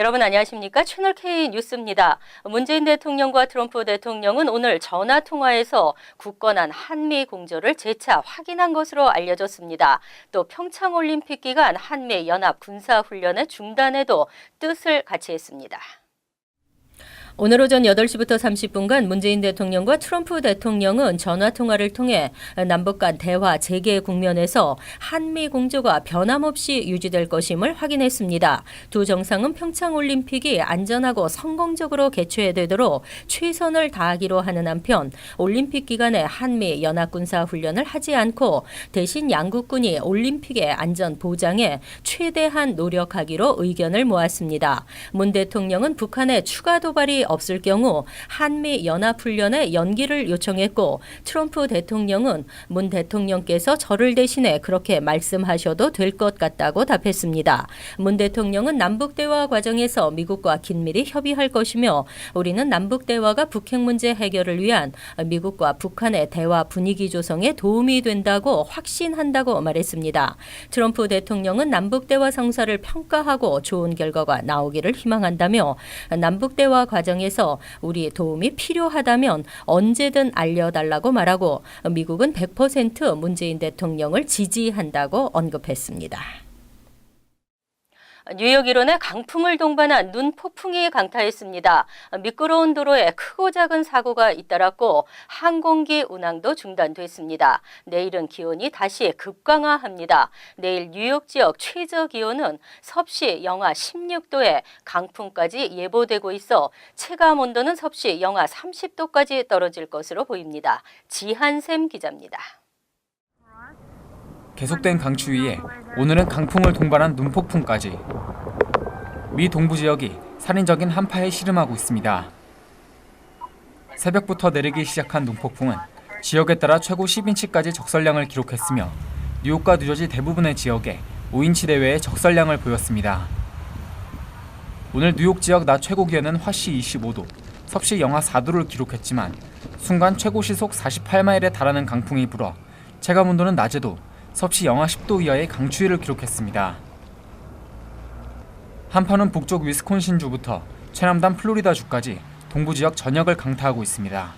여러분 안녕하십니까? 채널 K 뉴스입니다. 문재인 대통령과 트럼프 대통령은 오늘 전화 통화에서 굳건한 한미 공조를 재차 확인한 것으로 알려졌습니다. 또 평창 올림픽 기간 한미 연합 군사 훈련의 중단에도 뜻을 같이 했습니다. 오늘 오전 8시부터 30분간 문재인 대통령과 트럼프 대통령은 전화통화를 통해 남북 간 대화 재개 국면에서 한미 공조가 변함없이 유지될 것임을 확인했습니다. 두 정상은 평창올림픽이 안전하고 성공적으로 개최되도록 최선을 다하기로 하는 한편 올림픽 기간에 한미 연합군사훈련을 하지 않고 대신 양국군이 올림픽의 안전 보장에 최대한 노력하기로 의견을 모았습니다. 문 대통령은 북한의 추가 도발이 없을 경우 한미 연합훈련의 연기를 요청했고 트럼프 대통령은 문 대통령께서 저를 대신해 그렇게 말씀하셔도 될 것 같다고 답했습니다. 문 대통령은 남북대화 과정에서 미국과 긴밀히 협의할 것이며 우리는 남북대화가 북핵 문제 해결을 위한 미국과 북한의 대화 분위기 조성에 도움이 된다고 확신한다고 말했습니다. 트럼프 대통령은 남북대화 성사를 평가하고 좋은 결과가 나오기를 희망한다며 남북대화 과정에서 우리 도움이 필요하다면 언제든 알려달라고 말하고 미국은 100% 문재인 대통령을 지지한다고 언급했습니다. 뉴욕 일원에 강풍을 동반한 눈폭풍이 강타했습니다. 미끄러운 도로에 크고 작은 사고가 잇따랐고 항공기 운항도 중단됐습니다. 내일은 기온이 다시 급강하합니다. 내일 뉴욕 지역 최저 기온은 섭씨 영하 16도에 강풍까지 예보되고 있어 체감 온도는 섭씨 영하 30도까지 떨어질 것으로 보입니다. 지한샘 기자입니다. 계속된 강추위에 오늘은 강풍을 동반한 눈폭풍까지. 미 동부 지역이 살인적인 한파에 시름하고 있습니다. 새벽부터 내리기 시작한 눈폭풍은 지역에 따라 최고 10인치까지 적설량을 기록했으며 뉴욕과 뉴저지 대부분의 지역에 5인치 내외의 적설량을 보였습니다. 오늘 뉴욕 지역 낮 최고 기온은 화씨 25도, 섭씨 영하 4도를 기록했지만 순간 최고 시속 48마일에 달하는 강풍이 불어 체감 온도는 낮에도 섭씨 영하 10도 이하의 강추위를 기록했습니다. 한파는 북쪽 위스콘신주부터 최남단 플로리다주까지 동부 지역 전역을 강타하고 있습니다.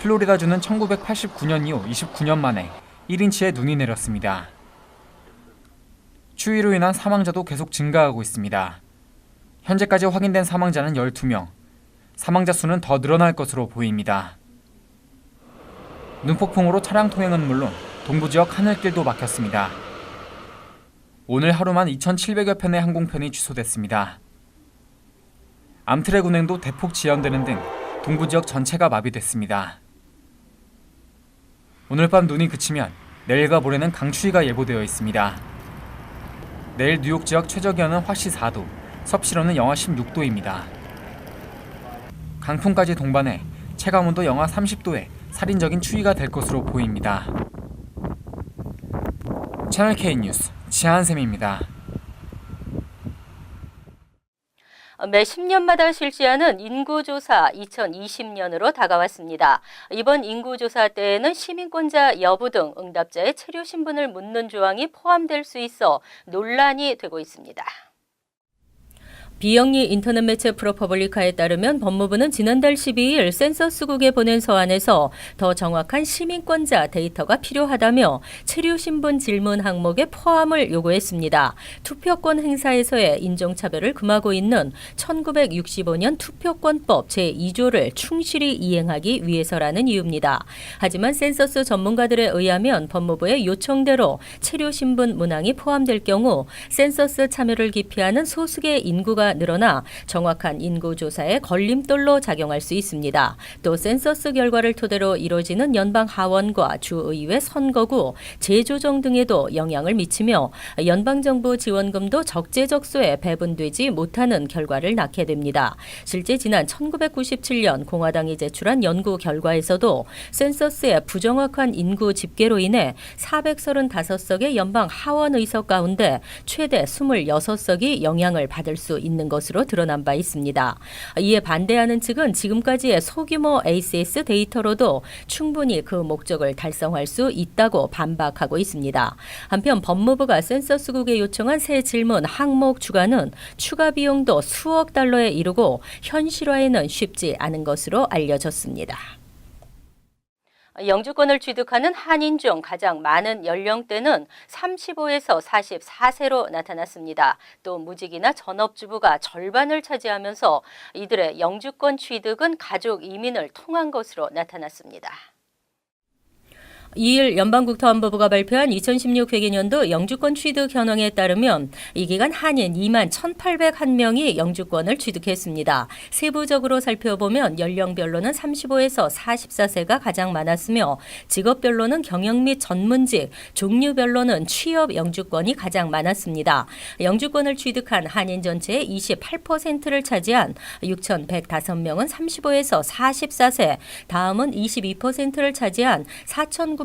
플로리다주는 1989년 이후 29년 만에 1인치의 눈이 내렸습니다. 추위로 인한 사망자도 계속 증가하고 있습니다. 현재까지 확인된 사망자는 12명, 사망자 수는 더 늘어날 것으로 보입니다. 눈폭풍으로 차량 통행은 물론 동부 지역 하늘길도 막혔습니다. 오늘 하루만 2,700여 편의 항공편이 취소됐습니다. 암트랙 운행도 대폭 지연되는 등 동부 지역 전체가 마비됐습니다. 오늘 밤 눈이 그치면 내일과 모레는 강추위가 예보되어 있습니다. 내일 뉴욕 지역 최저 기온은 화씨 4도, 섭씨로는 영하 16도입니다. 강풍까지 동반해 체감온도 영하 30도에 살인적인 추위가 될 것으로 보입니다. 채널 K 뉴스 지한샘입니다. 매 10년마다 실시하는 인구조사 2020년으로 다가왔습니다. 이번 인구조사 때에는 시민권자 여부 등 응답자의 체류 신분을 묻는 조항이 포함될 수 있어 논란이 되고 있습니다. 비영리 인터넷 매체 프로퍼블리카에 따르면 법무부는 지난달 12일 센서스국에 보낸 서한에서 더 정확한 시민권자 데이터가 필요하다며 체류 신분 질문 항목의 포함을 요구했습니다. 투표권 행사에서의 인종차별을 금하고 있는 1965년 투표권법 제2조를 충실히 이행하기 위해서라는 이유입니다. 하지만 센서스 전문가들에 의하면 법무부의 요청대로 체류 신분 문항이 포함될 경우 센서스 참여를 기피하는 소수의 인구가 늘어나 정확한 인구조사에 걸림돌로 작용할 수 있습니다. 또 센서스 결과를 토대로 이루어지는 연방 하원과 주의회 선거구, 재조정 등에도 영향을 미치며 연방정부 지원금도 적재적소에 배분되지 못하는 결과를 낳게 됩니다. 실제 지난 1997년 공화당이 제출한 연구 결과에서도 센서스의 부정확한 인구 집계로 인해 435석의 연방 하원 의석 가운데 최대 26석이 영향을 받을 수 있는 있는 것으로 드러난 바 있습니다. 이에 반대하는 측은 지금까지의 소규모 ACS 데이터로도 충분히 그 목적을 달성할 수 있다고 반박하고 있습니다. 한편 법무부가 센서스국에 요청한 새 질문 항목 추가는 추가 비용도 수억 달러에 이르고 현실화에는 쉽지 않은 것으로 알려졌습니다. 영주권을 취득하는 한인 중 가장 많은 연령대는 35에서 44세로 나타났습니다. 또 무직이나 전업주부가 절반을 차지하면서 이들의 영주권 취득은 가족 이민을 통한 것으로 나타났습니다. 2일 연방국토안보부가 발표한 2016 회계년도 영주권 취득 현황에 따르면 이 기간 한인 2만 1,801명이 영주권을 취득했습니다. 세부적으로 살펴보면 연령별로는 35에서 44세가 가장 많았으며 직업별로는 경영 및 전문직, 종류별로는 취업 영주권이 가장 많았습니다. 영주권을 취득한 한인 전체의 28%를 차지한 6,105명은 35에서 44세, 다음은 22%를 차지한 4,926명이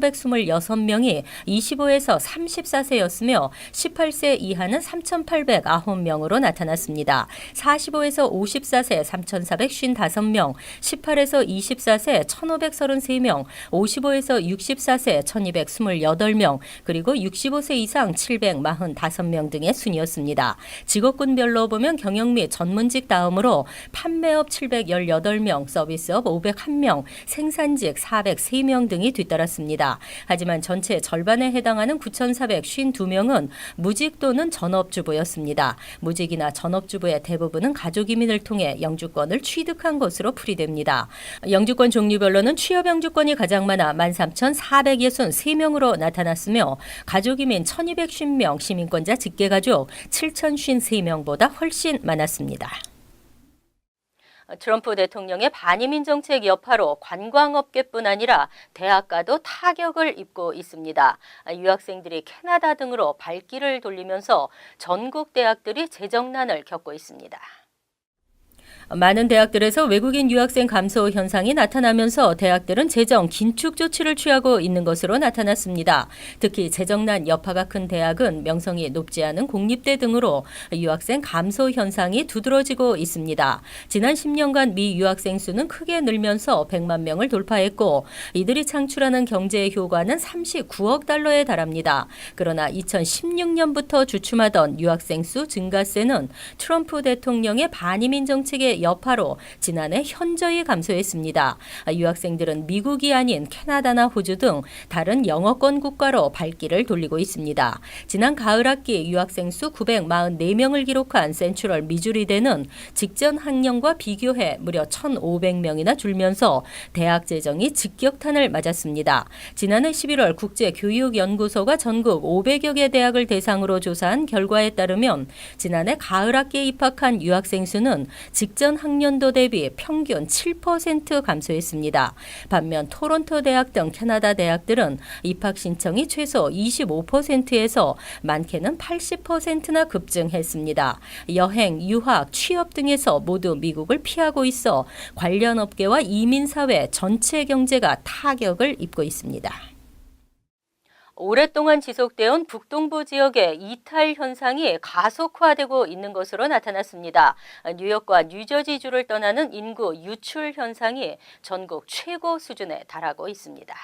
25에서 34세였으며 18세 이하는 3,809명으로 나타났습니다. 45에서 54세 3,455명, 18에서 24세 1,533명, 55에서 64세 1,228명, 그리고 65세 이상 745명 등의 순이었습니다. 직업군별로 보면 경영 및 전문직 다음으로 판매업 718명, 서비스업 501명, 생산직 403명 등이 뒤따랐습니다. 하지만 전체 절반에 해당하는 9,452명은 무직 또는 전업주부였습니다. 무직이나 전업주부의 대부분은 가족이민을 통해 영주권을 취득한 것으로 풀이됩니다. 영주권 종류별로는 취업 영주권이 가장 많아 13,463명으로 나타났으며 가족이민 1,250명, 시민권자 직계가족 7,053명보다 훨씬 많았습니다. 트럼프 대통령의 반이민 정책 여파로 관광업계뿐 아니라 대학가도 타격을 입고 있습니다. 유학생들이 캐나다 등으로 발길을 돌리면서 전국 대학들이 재정난을 겪고 있습니다. 많은 대학들에서 외국인 유학생 감소 현상이 나타나면서 대학들은 재정 긴축 조치를 취하고 있는 것으로 나타났습니다. 특히 재정난 여파가 큰 대학은 명성이 높지 않은 공립대 등으로 유학생 감소 현상이 두드러지고 있습니다. 지난 10년간 미 유학생 수는 크게 늘면서 100만 명을 돌파했고 이들이 창출하는 경제 효과는 39억 달러에 달합니다. 그러나 2016년부터 주춤하던 유학생 수 증가세는 트럼프 대통령의 반이민 정책의 여파로 지난해 현저히 감소했습니다. 유학생들은 미국이 아닌 캐나다나 호주 등 다른 영어권 국가로 발길을 돌리고 있습니다. 지난 가을 학기 유학생 수 944명을 기록한 센트럴 미주리대는 직전 학년과 비교해 무려 1,500명이나 줄면서 대학 재정이 직격탄을 맞았습니다. 지난해 11월 국제교육연구소가 전국 500여 개 대학을 대상으로 조사한 결과에 따르면 지난해 가을 학기에 입학한 유학생 수는 직전 학년도 대비 평균 7% 감소했습니다. 반면 토론토 대학 등 캐나다 대학들은 입학 신청이 최소 25%에서 많게는 80%나 급증했습니다. 여행, 유학, 취업 등에서 모두 미국을 피하고 있어 관련 업계와 이민사회 전체 경제가 타격을 입고 있습니다. 오랫동안 지속되어온 북동부 지역의 이탈 현상이 가속화되고 있는 것으로 나타났습니다. 뉴욕과 뉴저지주를 떠나는 인구 유출 현상이 전국 최고 수준에 달하고 있습니다.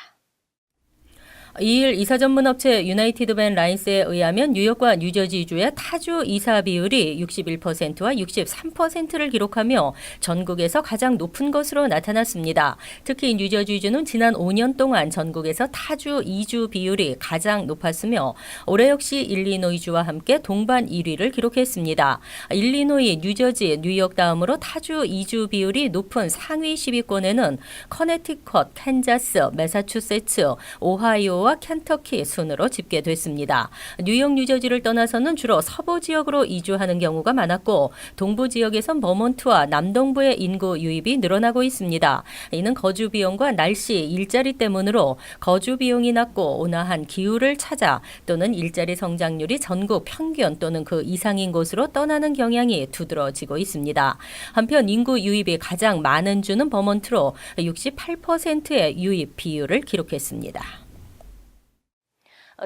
2일 이사 전문 업체 유나이티드 밴 라인스에 의하면 뉴욕과 뉴저지주의 타주 이사 비율이 61%와 63%를 기록하며 전국에서 가장 높은 것으로 나타났습니다. 특히 뉴저지주는 지난 5년 동안 전국에서 타주 이주 비율이 가장 높았으며 올해 역시 일리노이주와 함께 동반 1위를 기록했습니다. 일리노이, 뉴저지, 뉴욕 다음으로 타주 이주 비율이 높은 상위 10위권에는 커네티컷, 캔자스, 매사추세츠, 오하이오 와 켄터키 순으로 집계됐습니다. 뉴욕, 뉴저지를 떠나서는 주로 서부 지역으로 이주하는 경우가 많았고 동부 지역에선 버몬트와 남동부의 인구 유입이 늘어나고 있습니다. 이는 거주 비용과 날씨, 일자리 때문으로 거주 비용이 낮고 온화한 기후를 찾아 또는 일자리 성장률이 전국 평균 또는 그 이상인 곳으로 떠나는 경향이 두드러지고 있습니다. 한편 인구 유입이 가장 많은 주는 버몬트로 68%의 유입 비율을 기록했습니다.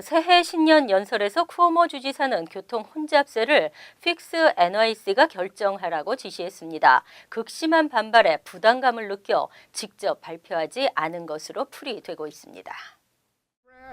새해 신년 연설에서 쿠오모 주지사는 교통 혼잡세를 픽스 NYC가 결정하라고 지시했습니다. 극심한 반발에 부담감을 느껴 직접 발표하지 않은 것으로 풀이되고 있습니다.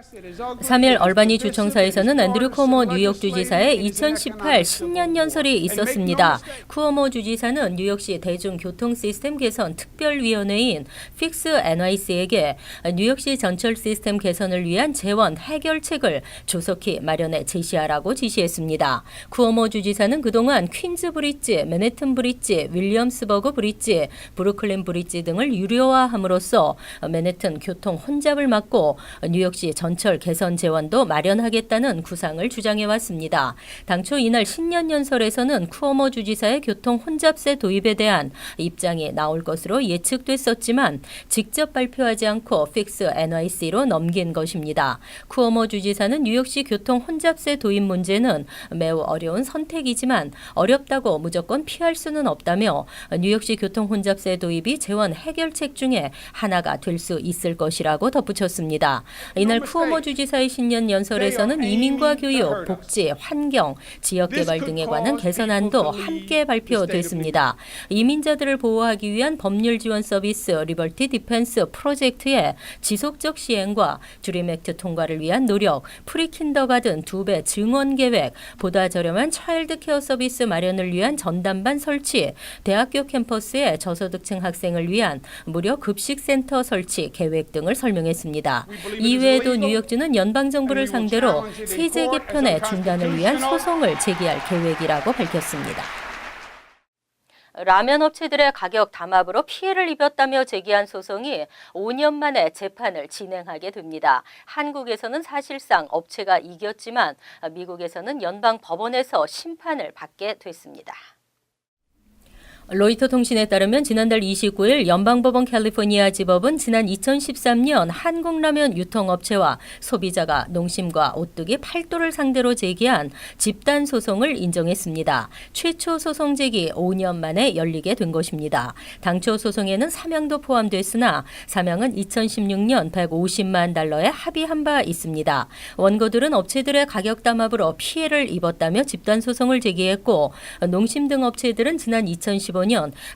3일 얼바니 주청사에서는 앤드류 쿠오모 뉴욕 주지사의 2018 신년 연설이 있었습니다. 쿠오모 주지사는 뉴욕시 대중교통 시스템 개선 특별위원회인 픽스 NYC에게 뉴욕시 전철 시스템 개선을 위한 재원 해결책을 조속히 마련해 제시하라고 지시했습니다. 쿠오모 주지사는 그동안 퀸즈 브릿지, 맨해튼 브릿지, 윌리엄스버그 브릿지, 브루클린 브릿지 등을 유료화함으로써 맨해튼 교통 혼잡을 막고 뉴욕시 전철 개선 재원도 마련하겠다는 구상을 주장해왔습니다. 당초 이날 신년 연설에서는 쿠오모 주지사의 교통 혼잡세 도입에 대한 입장이 나올 것으로 예측됐었지만 직접 발표하지 않고 픽스 NYC로 넘긴 것입니다. 쿠오모 주지사는 뉴욕시 교통 혼잡세 도입 문제는 매우 어려운 선택이지만 어렵다고 무조건 피할 수는 없다며 뉴욕시 교통 혼잡세 도입이 재원 해결책 중에 하나가 될 수 있을 것이라고 덧붙였습니다. 이날 쿠오모 주지사의 신년 연설에서는 이민과 교육, 복지, 환경, 지역개발 등에 관한 개선안도 함께 발표됐습니다. 이민자들을 보호하기 위한 법률 지원 서비스 리버티 디펜스 프로젝트의 지속적 시행과 드림 액트 통과를 위한 노력, 프리킨더가든 2배 증원 계획, 보다 저렴한 차일드 케어 서비스 마련을 위한 전담반 설치, 대학교 캠퍼스에 저소득층 학생을 위한 무료 급식센터 설치 계획 등을 설명했습니다. 이외에도 뉴욕주는 연방정부를 상대로 세제 개편의 중단을 위한 소송을 제기할 계획이라고 밝혔습니다. 라면 업체들의 가격 담합으로 피해를 입었다며 제기한 소송이 5년 만에 재판을 진행하게 됩니다. 한국에서는 사실상 업체가 이겼지만 미국에서는 연방 법원에서 심판을 받게 됐습니다. 로이터 통신에 따르면 지난달 29일 연방법원 캘리포니아 지법은 지난 2013년 한국라면 유통업체와 소비자가 농심과 오뚜기 8도를 상대로 제기한 집단 소송을 인정했습니다. 최초 소송 제기 5년 만에 열리게 된 것입니다. 당초 소송에는 사명도 포함됐으나 사명은 2016년 150만 달러에 합의한 바 있습니다. 원고들은 업체들의 가격 담합으로 피해를 입었다며 집단 소송을 제기했고 농심 등 업체들은 지난 2015년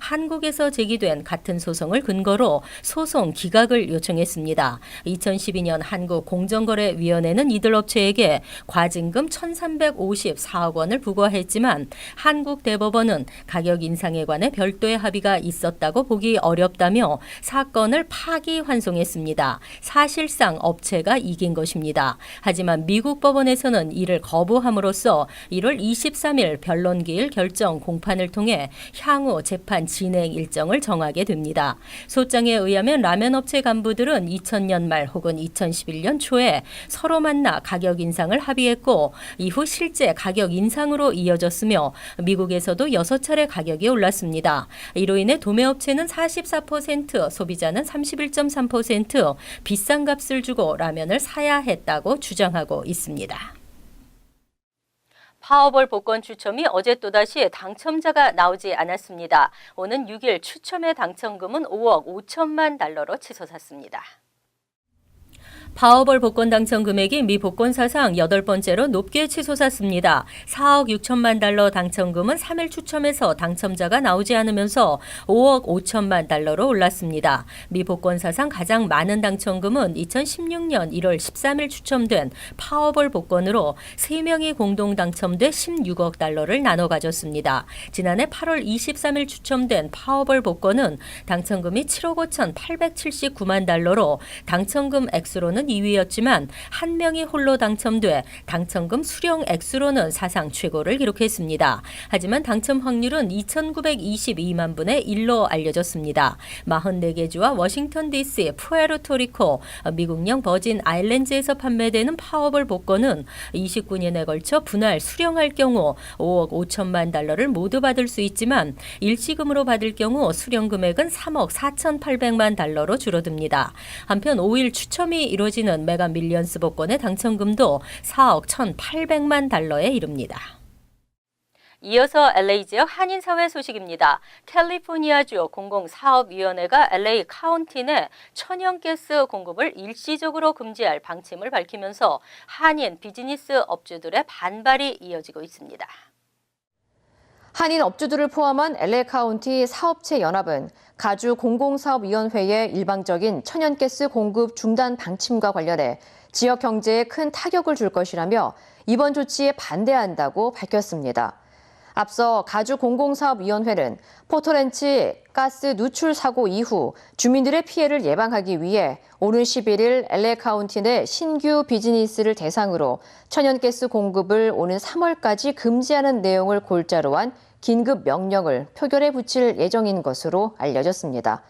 한국에서 제기된 같은 소송을 근거로 소송 기각을 요청했습니다. 2012년 한국공정거래위원회는 이들 업체에게 과징금 1,354억 원을 부과했지만 한국 대법원은 가격 인상에 관해 별도의 합의가 있었다고 보기 어렵다며 사건을 파기환송했습니다. 사실상 업체가 이긴 것입니다. 하지만 미국 법원에서는 이를 거부함으로써 1월 23일 변론기일 결정 공판을 통해 향후 재판 진행 일정을 정하게 됩니다. 소장에 의하면 라면업체 간부들은 2000년 말 혹은 2011년 초에 서로 만나 가격 인상을 합의했고 이후 실제 가격 인상으로 이어졌으며 미국에서도 6차례 가격이 올랐습니다. 이로 인해 도매업체는 44%, 소비자는 31.3% 비싼 값을 주고 라면을 사야 했다고 주장하고 있습니다. 파워볼 복권 추첨이 어제 또다시 당첨자가 나오지 않았습니다. 오는 6일 추첨의 당첨금은 5억 5천만 달러로 치솟았습니다. 파워볼 복권 당첨 금액이 미 복권 사상 8번째로 높게 치솟았습니다. 4억 6천만 달러 당첨금은 3일 추첨에서 당첨자가 나오지 않으면서 5억 5천만 달러로 올랐습니다. 미 복권 사상 가장 많은 당첨금은 2016년 1월 13일 추첨된 파워볼 복권으로 3명이 공동 당첨돼 16억 달러를 나눠 가졌습니다. 지난해 8월 23일 추첨된 파워볼 복권은 당첨금이 7억 5천 879만 달러로 당첨금 액수로는 2위였지만 한 명이 홀로 당첨돼 당첨금 수령 액수로는 사상 최고를 기록했습니다. 하지만 당첨 확률은 2,922만 분의 1로 알려졌습니다. 44개 주와 워싱턴 DC, 푸에르토리코, 미국령 버진 아일랜드에서 판매되는 파워볼 복권은 29년에 걸쳐 분할 수령할 경우 5억 5천만 달러를 모두 받을 수 있지만 일시금으로 받을 경우 수령 금액은 3억 4,800만 달러로 줄어듭니다. 한편 5일 추첨이 이루어지는 메가 밀리언스 복권의 당첨금도 4억 1,800만 달러에 이릅니다. 이어서 LA 지역 한인사회 소식입니다. 캘리포니아주 공공사업위원회가 LA 카운티 내 천연가스 공급을 일시적으로 금지할 방침을 밝히면서 한인 비즈니스 업주들의 반발이 이어지고 있습니다. 한인 업주들을 포함한 LA 카운티 사업체 연합은 가주 공공사업위원회의 일방적인 천연가스 공급 중단 방침과 관련해 지역 경제에 큰 타격을 줄 것이라며 이번 조치에 반대한다고 밝혔습니다. 앞서 가주 공공사업위원회는 포토렌치 가스 누출 사고 이후 주민들의 피해를 예방하기 위해 오는 11일 LA 카운티 내 신규 비즈니스를 대상으로 천연가스 공급을 오는 3월까지 금지하는 내용을 골자로 한 긴급 명령을 표결에 붙일 예정인 것으로 알려졌습니다.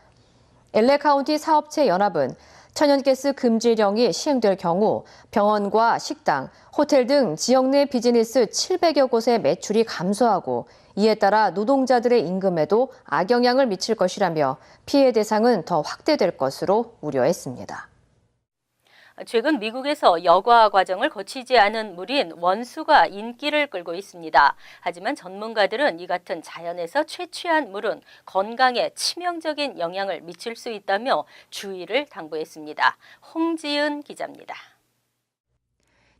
LA 카운티 사업체 연합은 천연가스 금지령이 시행될 경우 병원과 식당, 호텔 등 지역 내 비즈니스 700여 곳의 매출이 감소하고 이에 따라 노동자들의 임금에도 악영향을 미칠 것이라며 피해 대상은 더 확대될 것으로 우려했습니다. 최근 미국에서 여과 과정을 거치지 않은 물인 원수가 인기를 끌고 있습니다. 하지만 전문가들은 이 같은 자연에서 채취한 물은 건강에 치명적인 영향을 미칠 수 있다며 주의를 당부했습니다. 홍지은 기자입니다.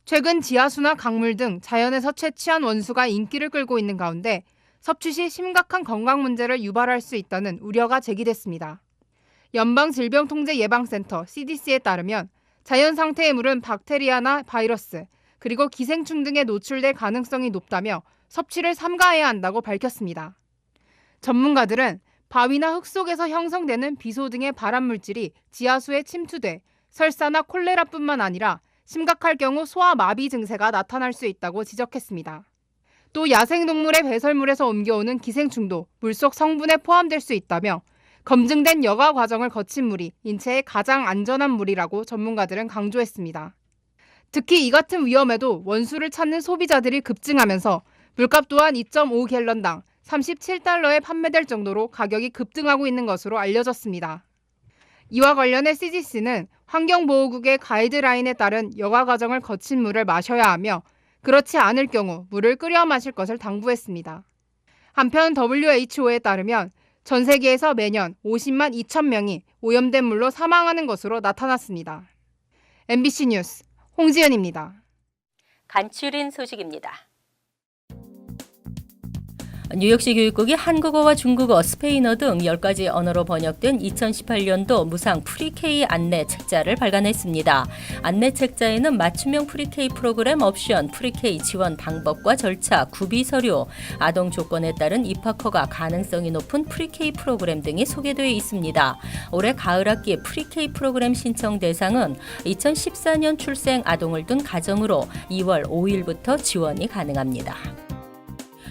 최근 지하수나 강물 등 자연에서 채취한 원수가 인기를 끌고 있는 가운데 섭취 시 심각한 건강 문제를 유발할 수 있다는 우려가 제기됐습니다. 연방질병통제예방센터 CDC에 따르면 자연 상태의 물은 박테리아나 바이러스, 그리고 기생충 등에 노출될 가능성이 높다며 섭취를 삼가해야 한다고 밝혔습니다. 전문가들은 바위나 흙 속에서 형성되는 비소 등의 발암물질이 지하수에 침투돼 설사나 콜레라뿐만 아니라 심각할 경우 소화 마비 증세가 나타날 수 있다고 지적했습니다. 또 야생동물의 배설물에서 옮겨오는 기생충도 물속 성분에 포함될 수 있다며 검증된 여과 과정을 거친 물이 인체에 가장 안전한 물이라고 전문가들은 강조했습니다. 특히 이 같은 위험에도 원수를 찾는 소비자들이 급증하면서 물값 또한 2.5갤런당 37달러에 판매될 정도로 가격이 급등하고 있는 것으로 알려졌습니다. 이와 관련해 CDC는 환경보호국의 가이드라인에 따른 여과 과정을 거친 물을 마셔야 하며 그렇지 않을 경우 물을 끓여 마실 것을 당부했습니다. 한편 WHO에 따르면 전 세계에서 매년 50만 2천 명이 오염된 물로 사망하는 것으로 나타났습니다. MBC 뉴스 홍지연입니다. 간추린 소식입니다. 뉴욕시 교육국이 한국어와 중국어, 스페인어 등 10가지 언어로 번역된 2018년도 무상 프리-K 안내 책자를 발간했습니다. 안내 책자에는 맞춤형 프리-K 프로그램 옵션, 프리-K 지원 방법과 절차, 구비 서류, 아동 조건에 따른 입학 허가 가능성이 높은 프리-K 프로그램 등이 소개되어 있습니다. 올해 가을 학기 프리-K 프로그램 신청 대상은 2014년 출생 아동을 둔 가정으로 2월 5일부터 지원이 가능합니다.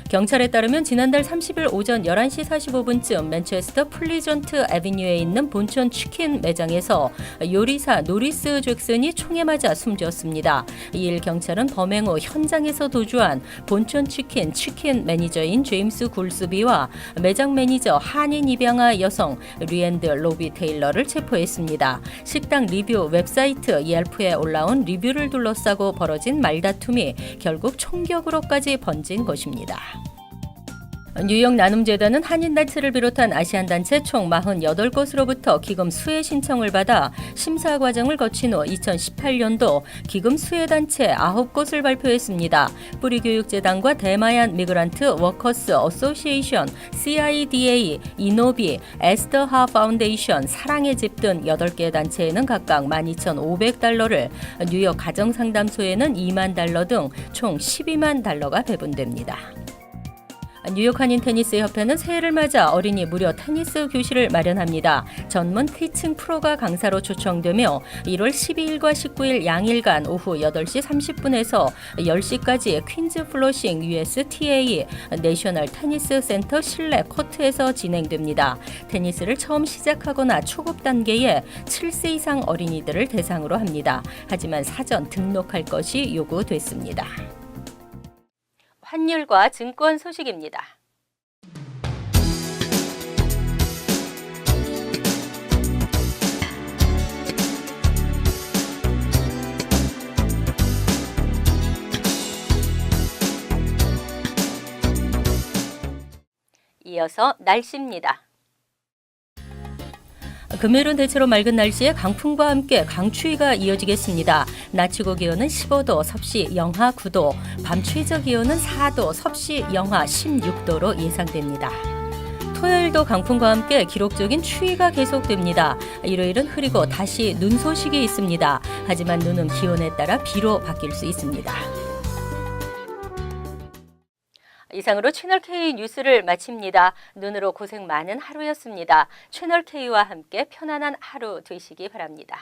경찰에 따르면 지난달 30일 오전 11시 45분쯤 맨체스터 플리전트 애비뉴에 있는 본천 치킨 매장에서 요리사 노리스 잭슨이 총에 맞아 숨졌습니다. 이일 경찰은 범행 후 현장에서 도주한 본천 치킨 매니저인 제임스 굴스비와 매장 매니저 한인 입양아 여성 리앤드 로비 테일러를 체포했습니다. 식당 리뷰 웹사이트 옐프에 올라온 리뷰를 둘러싸고 벌어진 말다툼이 결국 총격으로까지 번진 것입니다. 뉴욕 나눔재단은 한인단체를 비롯한 아시안단체 총 48곳으로부터 기금 수혜 신청을 받아 심사 과정을 거친 후 2018년도 기금 수혜단체 9곳을 발표했습니다. 뿌리교육재단과 대마얀 미그란트 워커스 어소시에이션, CIDA, 이노비, 에스더하 파운데이션, 사랑의 집 등 8개 단체에는 각각 12,500달러를, 뉴욕 가정상담소에는 2만 달러 등 총 12만 달러가 배분됩니다. 뉴욕 한인 테니스 협회는 새해를 맞아 어린이 무료 테니스 교실을 마련합니다. 전문 티칭 프로가 강사로 초청되며 1월 12일과 19일 양일간 오후 8시 30분에서 10시까지 퀸즈 플러싱 USTA 내셔널 테니스 센터 실내 코트에서 진행됩니다. 테니스를 처음 시작하거나 초급 단계의 7세 이상 어린이들을 대상으로 합니다. 하지만 사전 등록할 것이 요구됐습니다. 환율과 증권 소식입니다. 이어서 날씨입니다. 금요일은 대체로 맑은 날씨에 강풍과 함께 강추위가 이어지겠습니다. 낮 최고 기온은 15도, 섭씨 영하 9도, 밤 최저 기온은 4도, 섭씨 영하 16도로 예상됩니다. 토요일도 강풍과 함께 기록적인 추위가 계속됩니다. 일요일은 흐리고 다시 눈 소식이 있습니다. 하지만 눈은 기온에 따라 비로 바뀔 수 있습니다. 이상으로 채널K 뉴스를 마칩니다. 눈으로 고생 많은 하루였습니다. 채널K와 함께 편안한 하루 되시기 바랍니다.